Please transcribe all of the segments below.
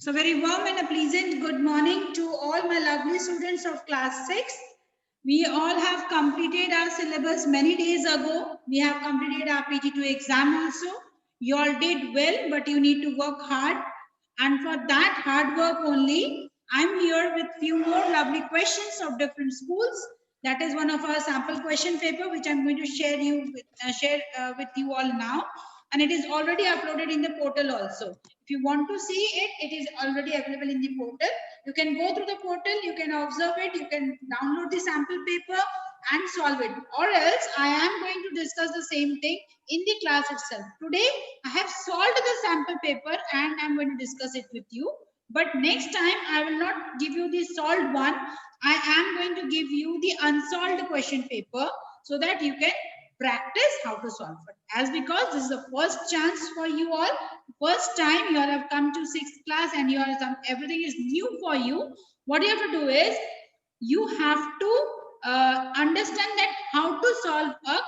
So very warm and a pleasant good morning to all my lovely students of class 6. We all have completed our syllabus many days ago. We have completed our PG2 exam also. You all did well, but you need to work hard. And for that hard work only, I'm here with few more lovely questions of different schools. That is one of our sample question paper, which I'm going to share with you all now. And it is already uploaded in the portal also. If you want to see it, it is already available in the portal. You can go through the portal, you can observe it, you can download the sample paper and solve it. Or else I am going to discuss the same thing in the class itself. Today I have solved the sample paper and I'm going to discuss it with you. But next time I will not give you the solved one. I am going to give you the unsolved question paper so that you can practice how to solve it. As because this is the first chance for you all, first time you all have come to 6th class and you all everything is new for you. What you have to do is you have to understand that how to solve a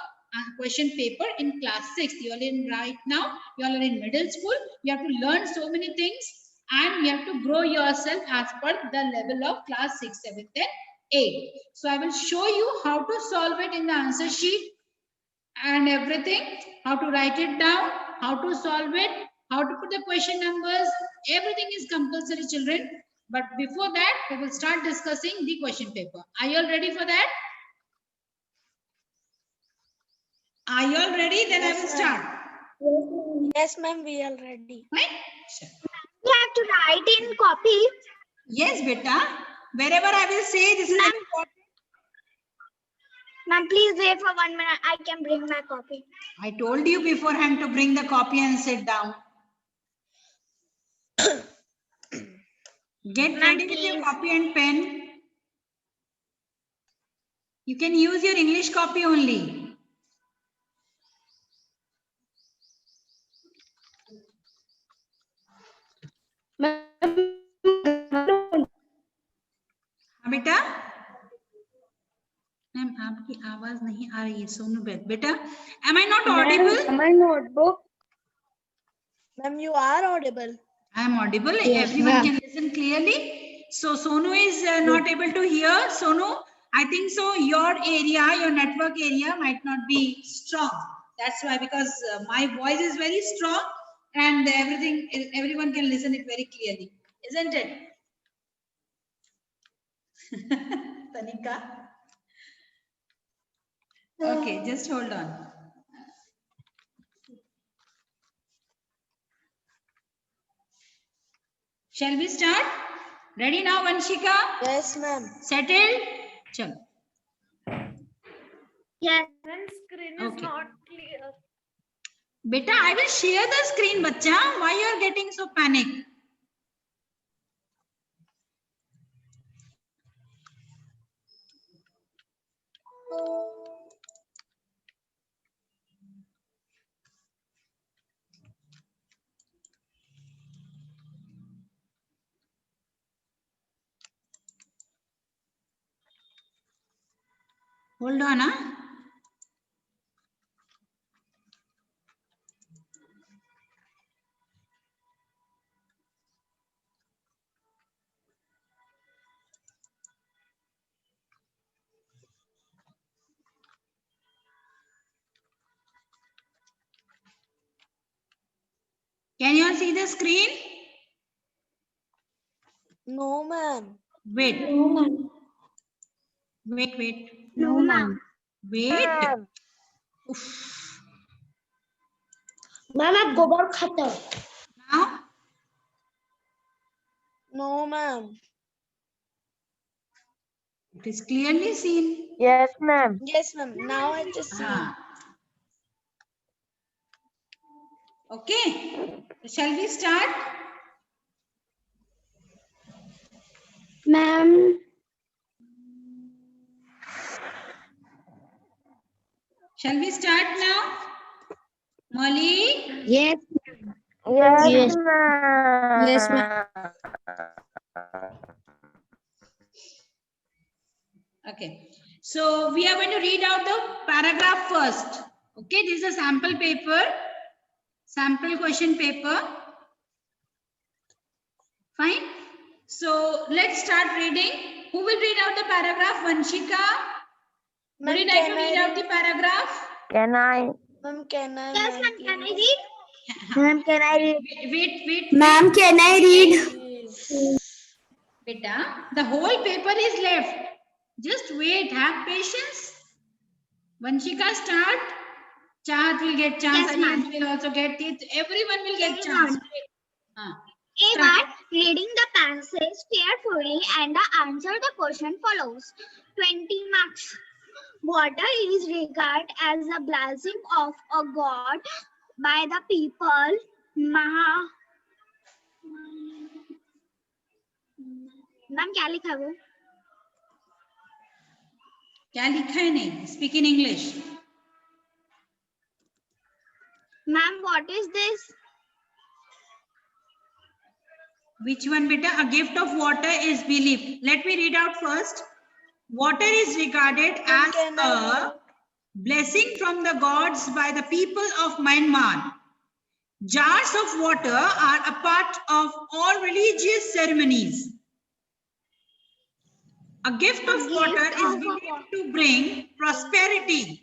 question paper in class 6. You are in right now, you are in middle school. You have to learn so many things and you have to grow yourself as per the level of class 6, 7th and 8th. So I will show you how to solve it in the answer sheet and everything, how to write it down, how to solve it, how to put the question numbers. Everything is compulsory, children. But before that, we will start discussing the question paper. Are you all ready for that? Are you all ready? Then yes, I will start. Yes, ma'am, we are ready. Right? Sure. We have to write in copy. Yes, beta. Wherever I will say this is important. Ma'am, please wait for 1 minute. I can bring my copy. I told you beforehand to bring the copy and sit down. Get ready with your copy and pen. You can use your English copy only. बेटा ma'am आपकी आवाज नहीं आ रही है सोनू बेटा am I not audible? My notebook. Ma'am, you are audible. I am audible. Yes, everyone can listen clearly. So Sonu is not able to hear. Sonu, I think so your area, your network area might not be strong. That's why, because my voice is very strong and everyone can listen it very clearly, isn't it? Tanika. Okay, just hold on. Shall we start? Ready now, Vanshika? Yes, ma'am. Settled? Chalo. Yes. Ma'am, screen is not clear. Beta, I will share the screen, bacha. Why you are getting so panic? Hold on, huh? Can you all see the screen? No, ma'am. Wait. No, ma'am. Wait. No, ma'am. Wait. Ma'am, आप गोबर खाता हो? Now? No, ma'am. It is clearly seen. Yes, ma'am. Yes, ma'am. Now I just see. Okay. Shall we start? Ma'am. Shall we start now? Molly? Yes. Yes, ma'am. Yes, ma'am. Okay. So we are going to read out the paragraph first. Okay, this is a sample paper. Sample question paper. Fine. So let's start reading. Who will read out the paragraph? Vanshika? Would you like to read out the paragraph? Can I? Ma'am, can I? Yes, ma'am. Can I read? Ma'am, can I read? Wait. Ma'am, can I read? Beta, the whole paper is left. Just wait, have patience. Vanshika, start. Chahat will get chance. Yes, ma'am. Anish will also get it. Everyone will get Yes, chance. ma'am. Start. A1. Reading the passage carefully and answer the question follows. 20 marks. Water is regarded as a blessing of a god by the people. Ma'am क्या लिखा है वो? क्या लिखा है नहीं? Speak in English. Ma'am, what is this? Which one, beta? A gift of water is belief. Let me read out first. Water is regarded as a blessing from the gods by the people of Myanmar. Jars of water are a part of all religious ceremonies. A gift of water is believed to bring prosperity.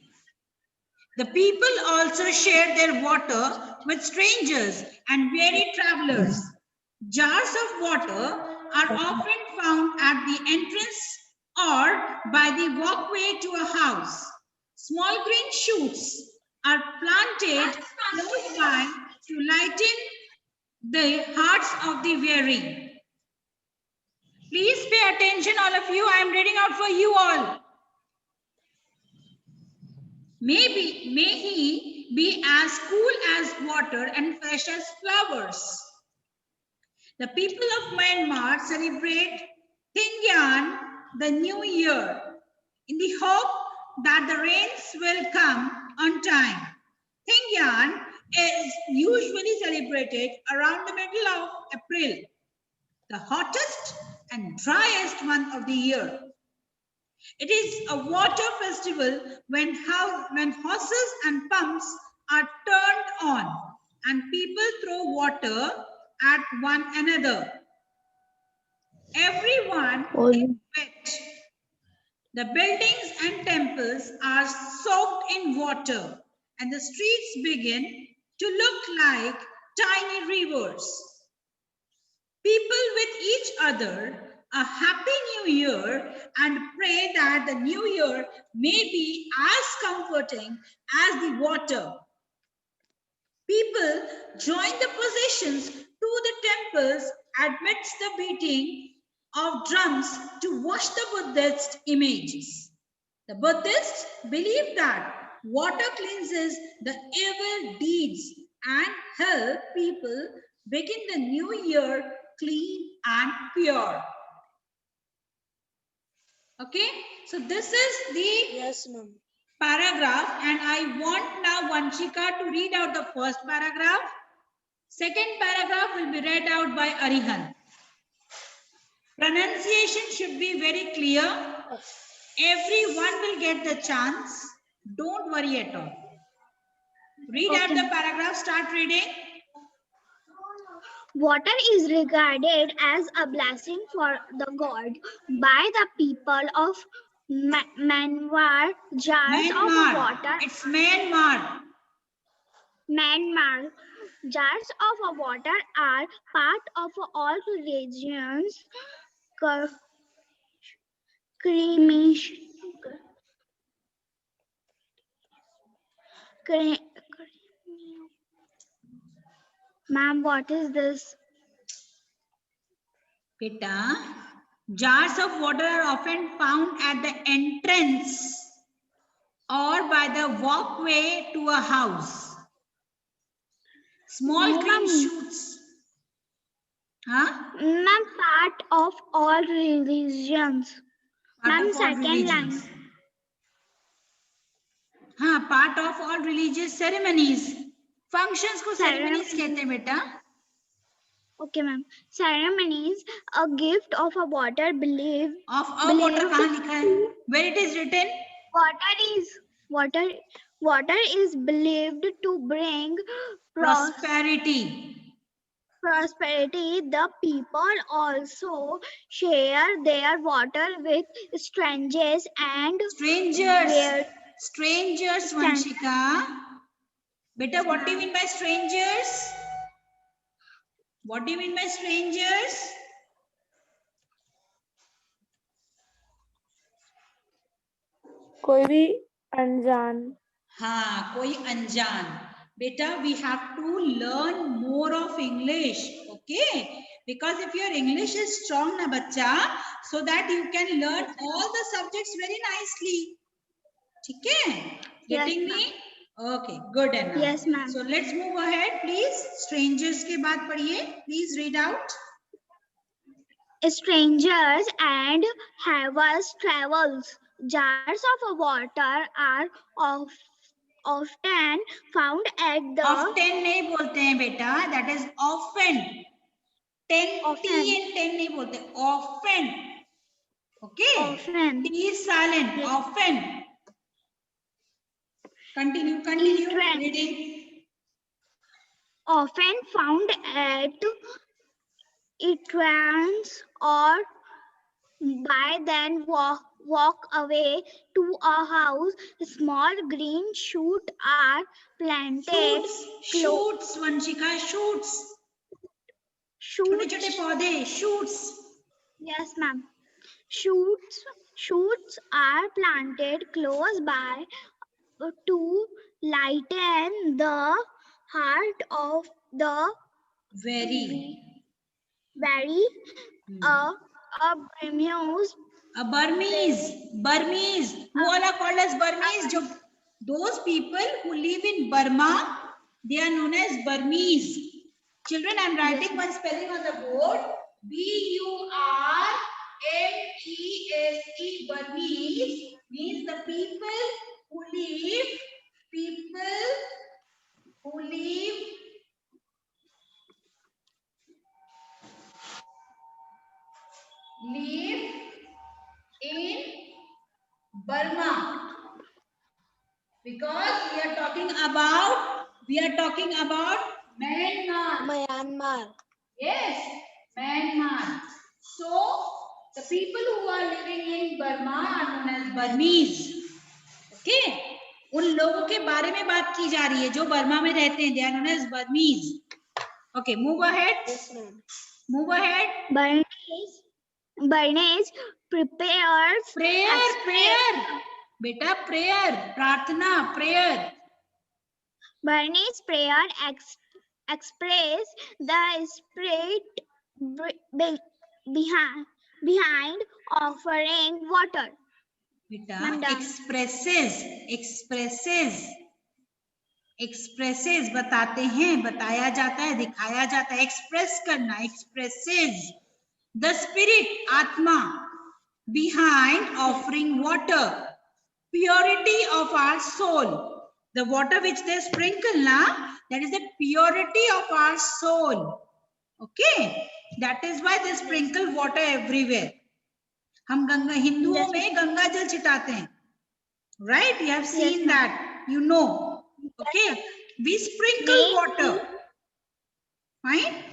The people also share their water with strangers and weary travelers. Jars of water are often found at the entrance or by the walkway to a house. Small green shoots are planted close by to lighten the hearts of the weary. Please pay attention, all of you. I am reading out for you all. May he be as cool as water and fresh as flowers. The people of Myanmar celebrate Tingyan, the new year, in the hope that the rains will come on time. Tingyan is usually celebrated around the middle of April, the hottest and driest month of the year. It is a water festival when horses and pumps are turned on and people throw water at one another. Everyone is wet. The buildings and temples are soaked in water and the streets begin to look like tiny rivers. People with each other a happy new year and pray that the new year may be as comforting as the water. People join the processions to the temples amidst the beating of drums to wash the Buddhist images. The Buddhists believe that water cleanses the evil deeds and help people begin the new year clean and pure. Okay, so this is the Yes, ma'am. paragraph, and I want now Vanshika to read out the first paragraph. Second paragraph will be read out by Arihan. Pronunciation should be very clear. Everyone will get the chance. Don't worry at all. Read out the paragraph. Start reading. Water is regarded as a blessing for the god by the people of Myanmar. Jars of water. It's Myanmar. Myanmar. Jars of water are part of all religions. Ma'am, what is this? Beta, jars of water are often found at the entrance or by the walkway to a house. Small green shoots. Huh? Ma'am, part of all religions. Ma'am, second line. Part of all religious ceremonies. Functions को ceremonies कहते हैं बेटा. Okay, ma'am. Ceremonies, a gift of a water believed. Of a water कहाँ लिखा है? Where it is written? Water is believed to bring prosperity. prosperity, the people also share their water with strangers and Strangers. where Strangers, Vanshika. Beta, what do you mean by strangers? What do you mean by strangers? कोई भी अनजान. हाँ, कोई अनजान. Beta, we have to learn more of English, okay? Because if your English is strong, na bacha, so that you can learn all the subjects very nicely. ठीक है? Yes, Getting ma'am. me? Okay, good enough. Yes, ma'am. So let's move ahead, please. Strangers के बाद पढ़िए. Please read out. Strangers and havers travels. Jars of water are often found at the Often नहीं बोलते हैं बेटा. That is often. T often. and 10 नहीं बोलते. Often. Okay. Often. T is silent. Yes. Often. Continue. Trend. Reading. Often found at entrance or by then walk away to a house. Small green shoots are planted. Shoots, Vanshika, shoots. छोटे छोटे Shoots. पौधे, shoots. Yes, ma'am. Shoots are planted close by to lighten the heart of the Very. very a Burmese. A Burmese. Who all are called as Burmese? Those people who live in Burma, they are known as Burmese. Children, I am writing one spelling on the board. B-U-R-M-E-S-E, Burmese, means the people who live in Burma, because we are talking about Myanmar. Myanmar. Yes, Myanmar. So the people who are living in Burma are known as Burmese. Okay, उन लोगों के बारे में बात की जा रही है जो बर्मा में रहते हैं. They are known as Burmese. Okay, move ahead. Yes, ma'am. Move ahead. Burmese prepares Prayer. बेटा prayer, प्रार्थना, prayer. Burmese prayer express the spirit behind offering water. बेटा I'm done. expresses बताते हैं, बताया जाता है, दिखाया जाता है. एक्सप्रेस करना, expresses the spirit, आत्मा, behind offering water, purity of our soul. The water which they sprinkle na, that is the purity of our soul. Okay, that is why they sprinkle water everywhere. हम गंगा, हिंदुओं में गंगा जल छिटाते हैं. Right? You have seen that. You know. Okay. We sprinkle water. Fine?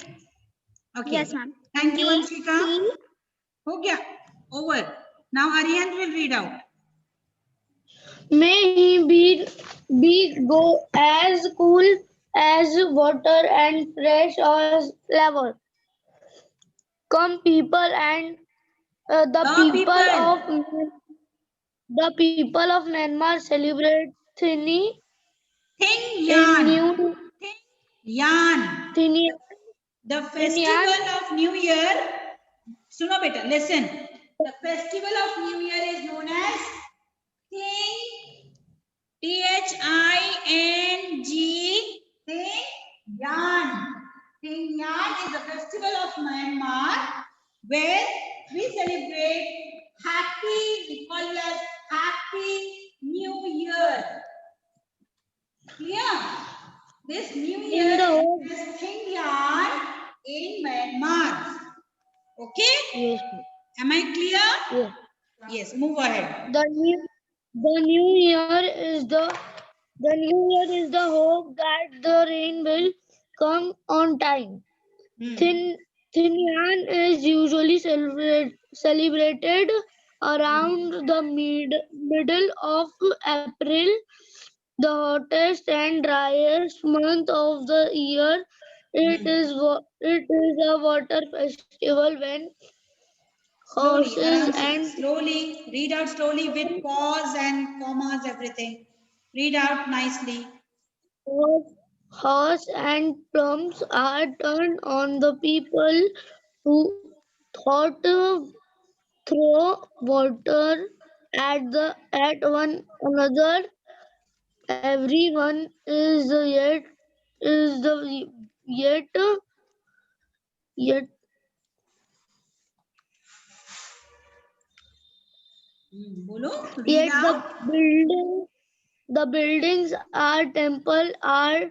Okay. Yes, ma'am. Thank you, Vanshika. हो गया. Over. Now Arihant will read out. May he be go as cool as water and fresh as level. Come people and the people of Myanmar celebrate Thini Thingyan. Thini The festival of New Year. Suno beta, listen. The festival of New Year is known as Thing. Thing. Thingyan. Thingyan is the festival of Myanmar where we celebrate we call it as Happy New Year. Clear? This New Year is Thingyan in Myanmar. Okay? Yes. Am I clear? Yes. Yes, move ahead. The new year is the hope that the rain will come on time. Thinyan is usually celebrated around the middle of April, the hottest and driest month of the year. It is a water festival when Slowly, horses aram se. and Slowly, read out slowly with pause and commas, everything. Read out nicely. horse and plums are turned on the people who thought throw water at one another. Everyone is the yet Bolo, read yet out. the buildings are temple are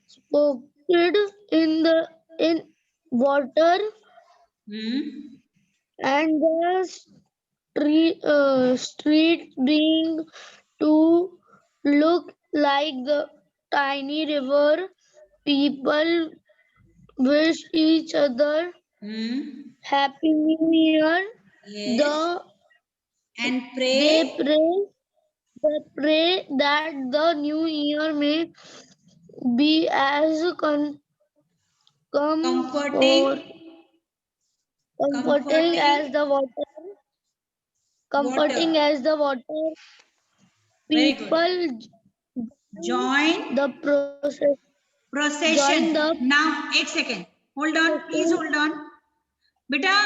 spotted in water, Hmm. and the streets being to look like the tiny river. People wish each other Hmm. Happy New Year. Yes. And They pray. pray that the new year may be as Comforting. comforting Comforting. as the water. Comforting Water. as the water. Very good. People Join the process. Join procession. the Now, 8 seconds. Hold on. Please procession. hold on. Beta,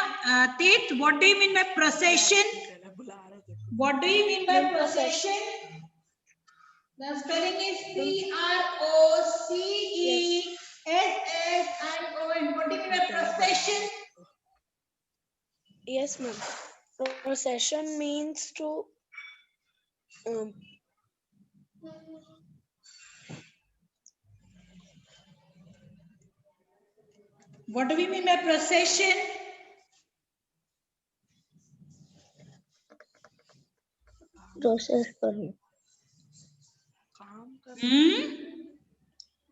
Tet, what do you mean by procession? What do you mean by procession? The spelling is Procession. What do you mean by procession? Yes, ma'am. Procession means to um, What do we mean by procession? Process करना.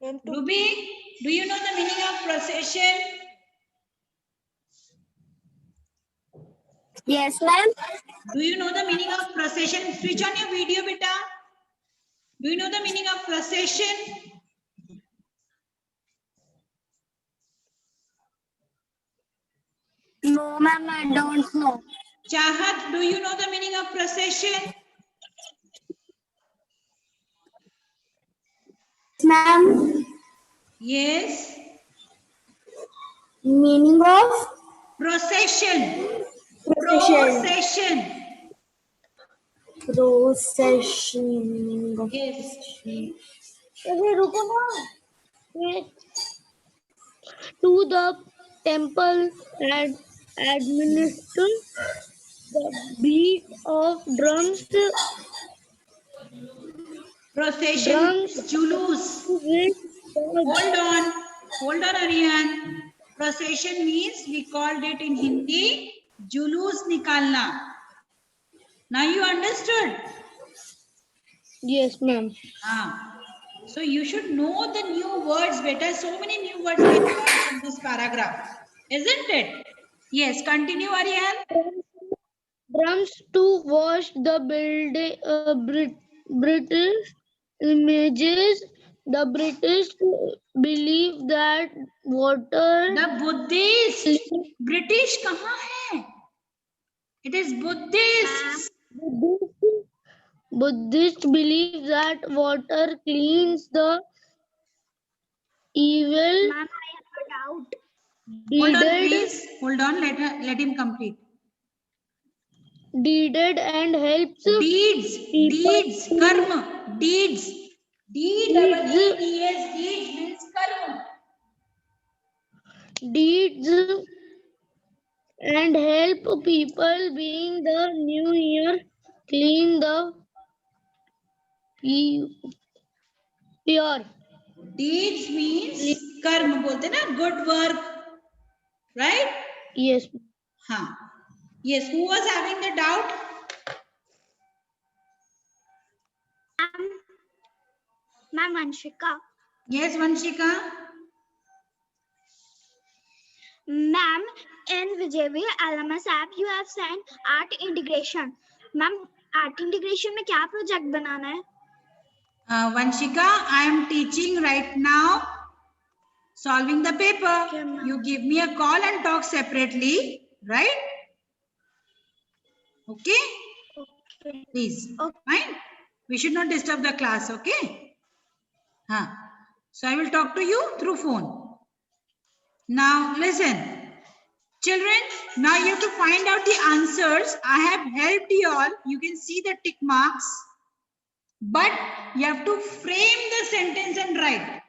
ma'am, to Ruby, do you know the meaning of procession? Yes, ma'am. Do you know the meaning of procession? Switch on your video, beta. Do you know the meaning of procession? No, ma'am, I don't know. Chahat, do you know the meaning of procession? Ma'am, Yes. meaning of Procession. procession. Procession. Procession. Yes. अरे रुको ना. To the temple and administer the beat of Procession drums means Julus. with the Hold on. Hold on, Aryan. Procession means we called it in Hindi Julus Nikalna. Now you understood? yes ma'am. Ah. So you should know the new words better. So many new words we learned from this paragraph. Isn't it? Yes, continue, Aryan. Drums to wash the British images. The British believe that water The Buddhist. British kahan hai? It is Buddhists. Buddhists believe that water cleans the evil Ma'am, I have a doubt. Hold on, deeded, please. Hold on. Let him complete. deeded and helps Deeds. people Deeds. Karma. Deeds. D-double-E-E-S. Deeds means karma. deeds and help people being the new year clean the pure. Deeds means karma बोलते ना, good work, right? Yes. हाँ. Yes. Who was having the doubt? Ma'am, Vanshika. Yes, Vanshika. Ma'am, in Vijayveer LMS app, you have sent art integration. Ma'am, art integration में क्या project बनाना है? Vanshika, I am teaching right now, solving the paper. Okay, ma'am. You give me a call and talk separately, right? Okay, Okay. please. Okay. Fine. We should not disturb the class, okay? So I will talk to you through phone. Now listen. Children, now you have to find out the answers. I have helped you all. You can see the tick marks. But you have to frame the sentence and write.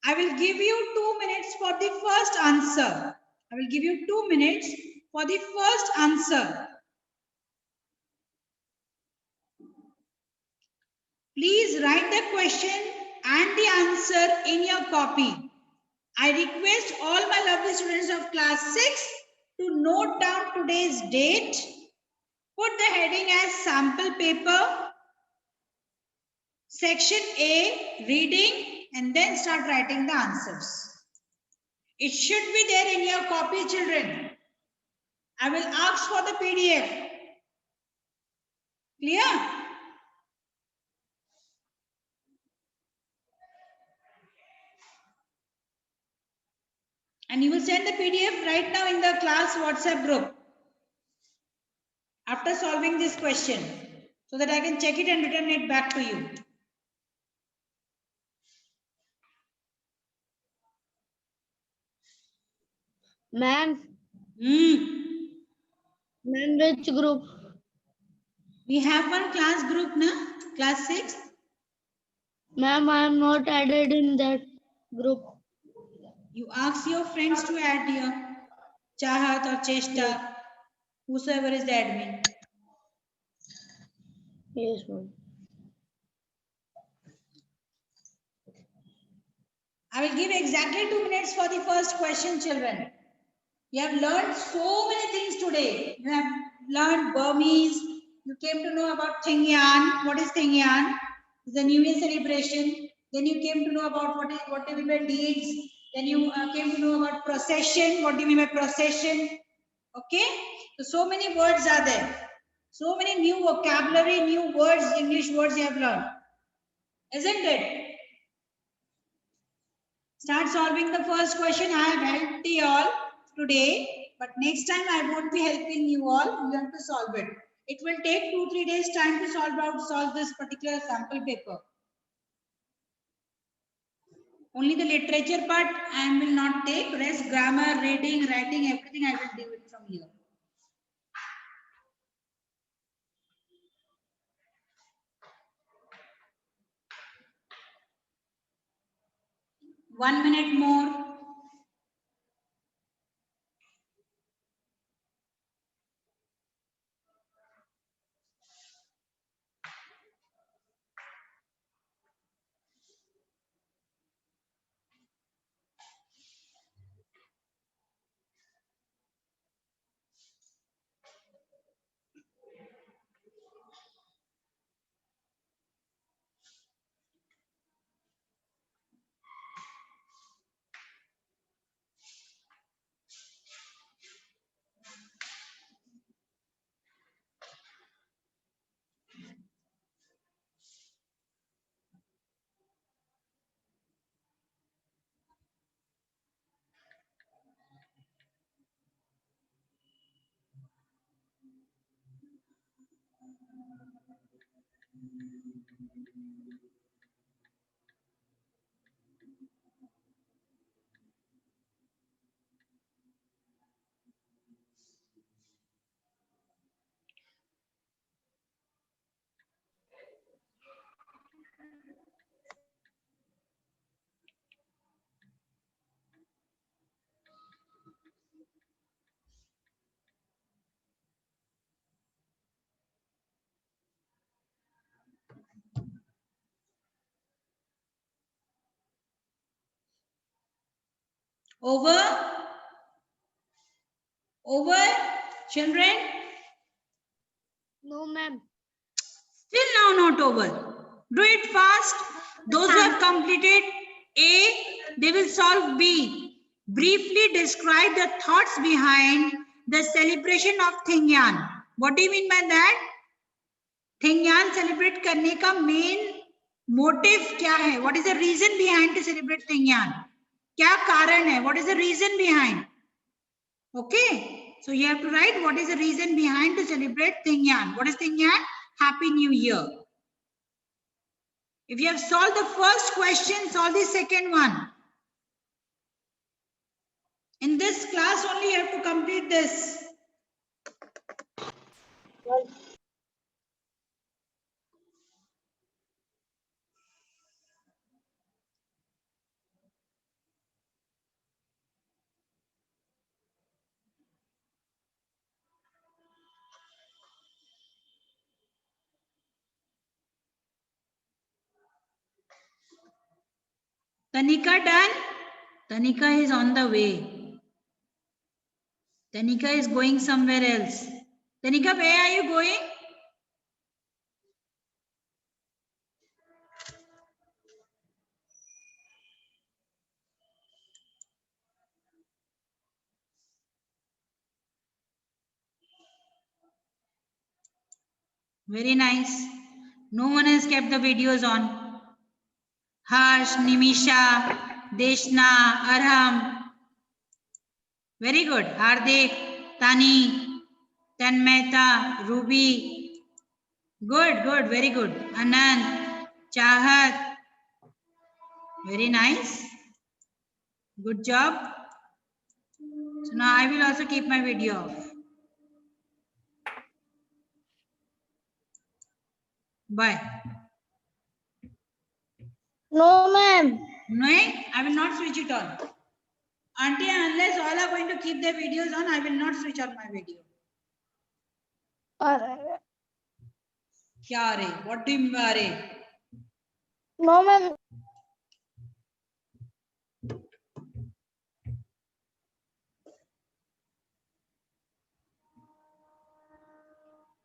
I will give you 2 minutes for the first answer. I will give you 2 minutes for the first answer. Please write the question and the answer in your copy. I request all my lovely students of class 6 to note down today's date. Put the heading as sample paper. Section A, reading, and then start writing the answers. It should be there in your copy, children. I will ask for the PDF. Clear? And you will send the PDF right now in the class WhatsApp group after solving this question so that I can check it and return it back to you. Ma'am, ma'am, which group? We have one class group, na? Class 6. Ma'am, I am not added in that group. You ask your friends to add here. Chahat or Cheshta, whosoever is the admin. Yes, ma'am. I will give exactly 2 minutes for the first question, children. You have learned so many things today. You have learned Burmese. You came to know about Thingyan. What is Thingyan? It's a New Year celebration. Then you came to know about what do you mean by deeds. Then you came to know about procession. What do you mean by procession? Okay. So many words are there. So many new vocabulary, new words, English words you have learned. Isn't it? Start solving the first question. I have helped you all today, but next time I won't be helping you all. You have to solve it. It will take 2-3 days time to solve this particular sample paper. Only the literature part I will not take. Rest, grammar, reading, writing, everything I will do it from here. One minute more. Over? Over? Children? No, ma'am. Still now not over. Do it fast. Those who have completed A, they will solve B. Briefly describe the thoughts behind the celebration of Thingyan. What do you mean by that? Thingyan celebrate करने का main motive क्या है? What is the reason behind to celebrate Thingyan? क्या कारण है? What is the reason behind? Okay, so you have to write what is the reason behind to celebrate Thingyan. What is Thingyan? Happy New Year. If you have solved the first question, solve the second one. In this class only you have to complete this. Tanika done? Tanika is on the way. Tanika is going somewhere else. Tanika, where are you going? Very nice. No one has kept the videos on. Harsh, Nimisha, Deshna, Arham. Very good. Hardik, Tani, Tanmeta, Ruby. Good, good, very good. Anand, Chahat. Very nice. Good job. So now I will also keep my video off. Bye. No, ma'am. No, I will not switch it on. Auntie, unless all are going to keep their videos on, I will not switch on my video. क्या रे? What do you mean by रे? No, ma'am.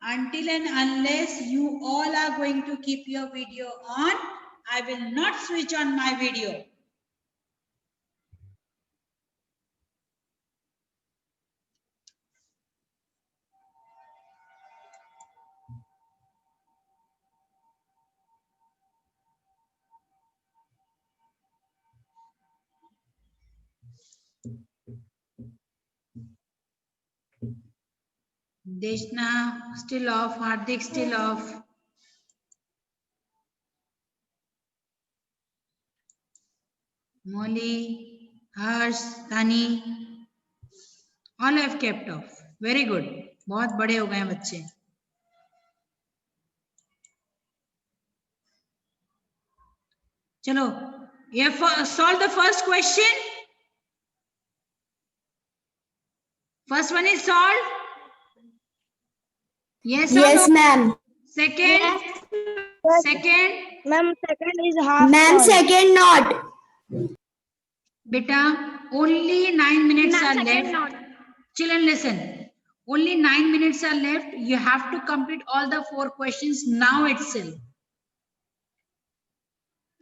Until and unless you all are going to keep your video on, I will not switch on my video. Deshna still off, Hardik still off. Molly, Harsh, Tani, all have kept off. Very good. बहुत बड़े हो गए हैं बच्चे. चलो, you have solved the first question. First one is solved. Yes, Yes, ma'am. Second, second, Ma'am, second is half. Ma'am, solved. second not. beta, only 9 minutes are left. Children, listen. Only 9 minutes are left. You have to complete all the 4 questions now itself.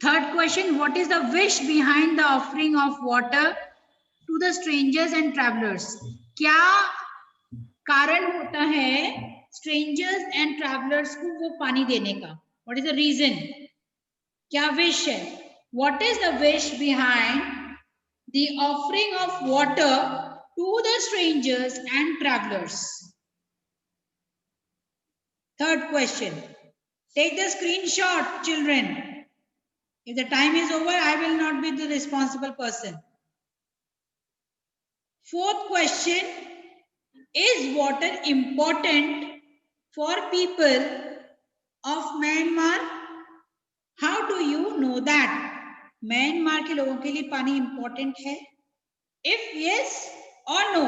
Third question, what is the wish behind the offering of water to the strangers and travelers? क्या कारण होता है strangers and travelers को वो पानी देने का? What is the reason? क्या wish है? What is the wish behind the offering of water to the strangers and travelers? Third question. Take the screenshot, children. If the time is over, I will not be the responsible person. Fourth question. Is water important for people of Myanmar? How do you know that? Myanmar के लोगों के लिए पानी important है? If yes or no.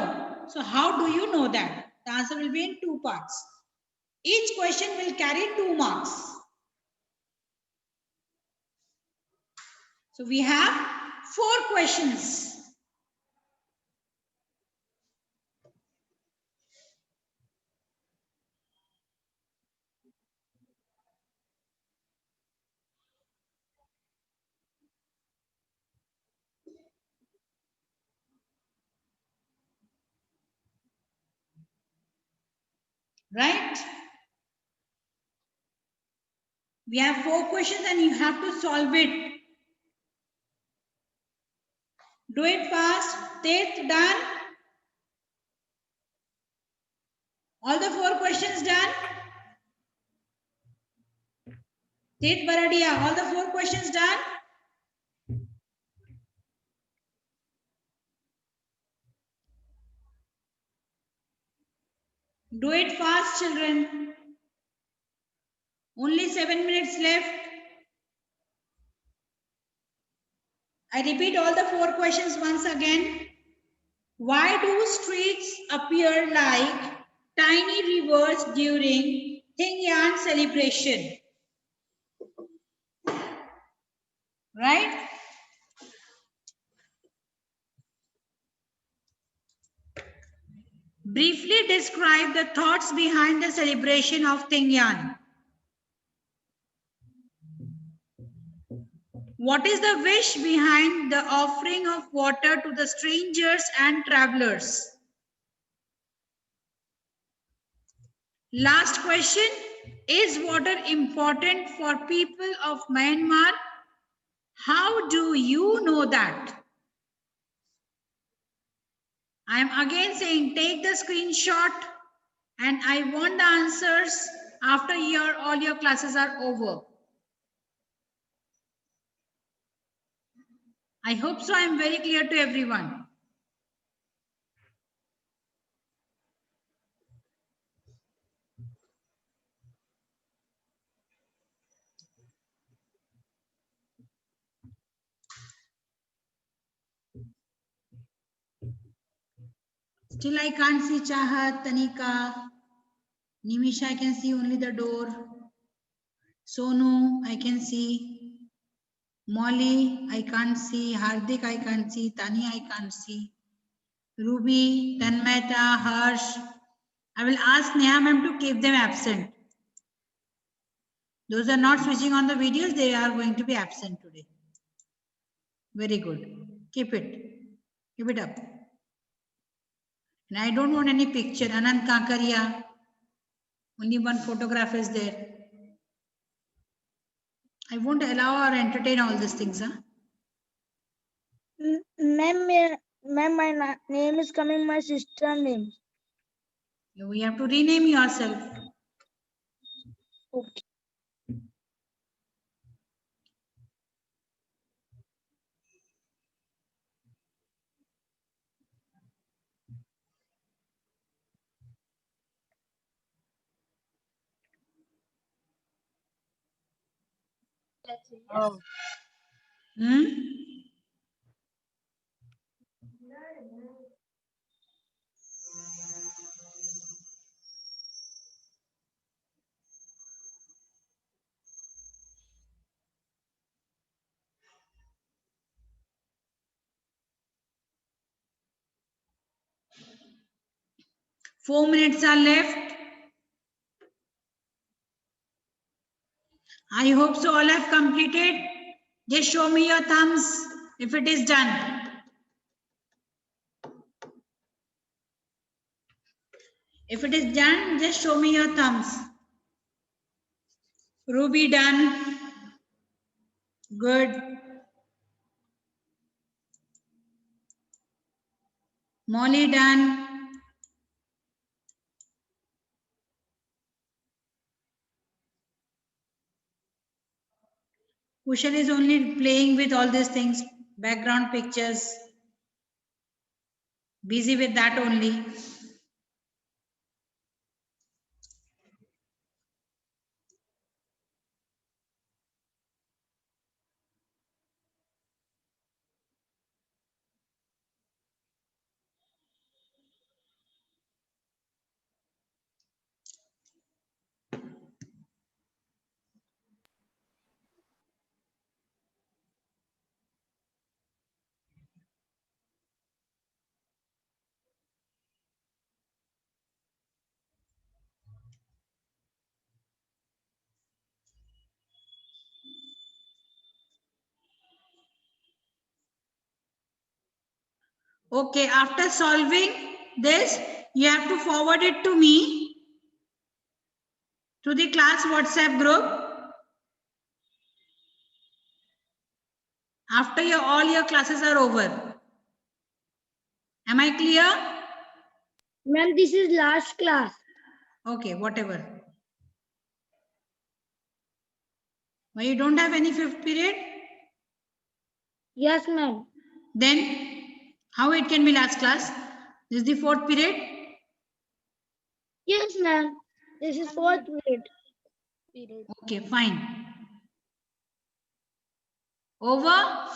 So how do you know that? The answer will be in 2 parts. Each question will carry 2 marks. So we have 4 questions. right? We have 4 questions and you have to solve it. Do it fast. Tet, done? All the 4 questions done? Tet Baradia, all the 4 questions done? Do it fast, children. Only 7 minutes left. I repeat all the 4 questions once again. Why do streets appear like tiny rivers during Thingyan celebration? Right? Briefly describe the thoughts behind the celebration of Thingyan. What is the wish behind the offering of water to the strangers and travelers? Last question. Is water important for people of Myanmar? How do you know that? I am again saying take the screenshot and I want the answers after all your classes are over. I hope so. I am very clear to everyone. Still I can't see Chahat, Tanika, Nimisha, I can see only the door. Sonu, I can see. Molly, I can't see. Hardik, I can't see. Tanya, I can't see. Ruby, Tanmeta, Harsh. I will ask Neha ma'am to keep them absent. Those are not switching on the videos, they are going to be absent today. Very good. Keep it. Keep it up. And I don't want any picture. Anand Kankaria. Only one photograph is there. I won't allow or entertain all these things. Huh? Ma'am, my name is coming my sister name. You have to rename yourself. Okay. Oh. Hmm? Four minutes are left. I hope so all have completed. Just show me your thumbs if it is done. If it is done, just show me your thumbs. Ruby done. Good. Molly done. Kushal is only playing with all these things, background pictures. Busy with that only. Okay, after solving this, you have to forward it to me. to the class WhatsApp group. After all your classes are over. Am I clear? Ma'am, this is last class. Okay, whatever. Why you don't have any fifth period? Yes, ma'am. Then how it can be last class? This is the fourth period. Yes, ma'am. This is fourth period. Okay, fine. Over.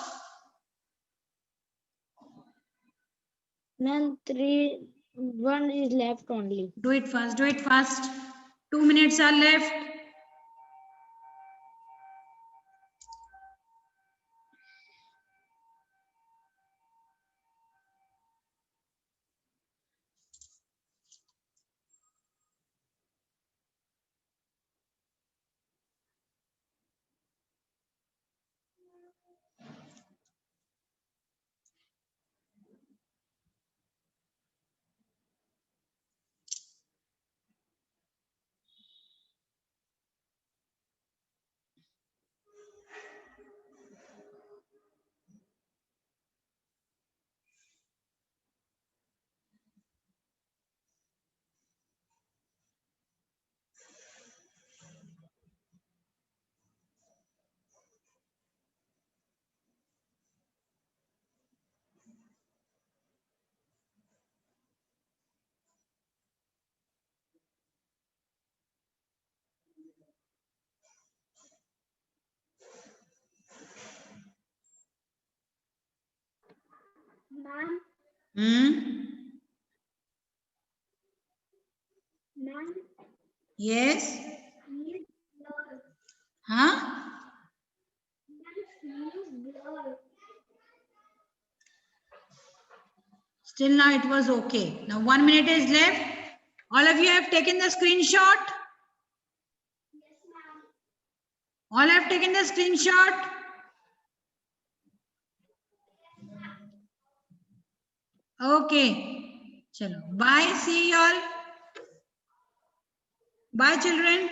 Ma'am, one is left only. Do it fast. Do it fast. 2 minutes are left. Ma'am, ma'am, Yes. please blur. Huh? Ma'am, please blur. Still now it was okay. Now 1 minute is left. All of you have taken the screenshot. Yes, ma'am. All have taken the screenshot. Okay. Chalo. Bye. See you all. Bye, children.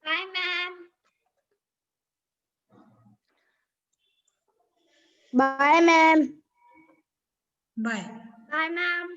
Bye, ma'am. Bye, ma'am. Bye. Bye, ma'am.